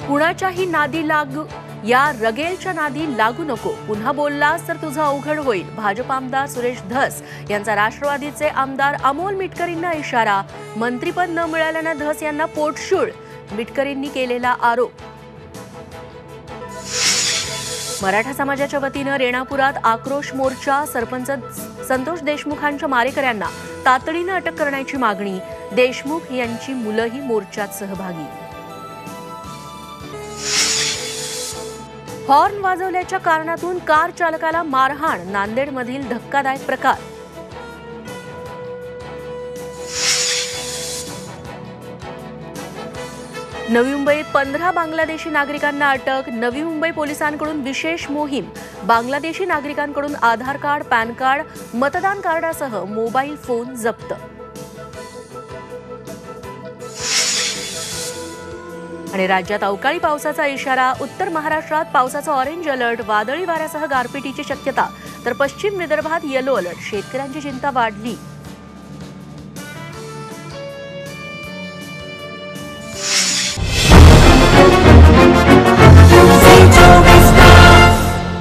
कुणाच्याही नादी लागू या रगेलच्या नादी लागू नको, पुन्हा बोललास तर तुझं अवघड होईल. भाजप आमदार सुरेश धस यांचा राष्ट्रवादीचे आमदार अमोल मिटकरींना इशारा. मंत्रीपद न मिळाल्यानं धस यांना पोटशूळ, मिटकरींनी केलेला आरोप. मराठा समाजाच्या वतीनं रेणापुरात आक्रोश मोर्चा. सरपंच संतोष देशमुखांच्या मारेकऱ्यांना तातडीनं अटक करण्याची मागणी. देशमुख यांची मुलंही मोर्चात सहभागी. हॉर्न वाजवल्याच्या कारणातून कार चालकाला मारहाण. नांदेडमधील धक्कादायक प्रकार. नवी मुंबईत 15 बांगलादेशी नागरिकांना अटक. नवी मुंबई पोलिसांकडून विशेष मोहीम. बांगलादेशी नागरिकांकडून आधार कार्ड, पॅन कार्ड, मतदान कार्डासह मोबाईल फोन जप्त. आणि राज्यात अवकाळी पावसाचा इशारा. उत्तर महाराष्ट्रात पावसाचा ऑरेंज अलर्ट. वादळी वाऱ्यासह गारपिटीची शक्यता, तर पश्चिम विदर्भात येलो अलर्ट. शेतकऱ्यांची चिंता वाढली.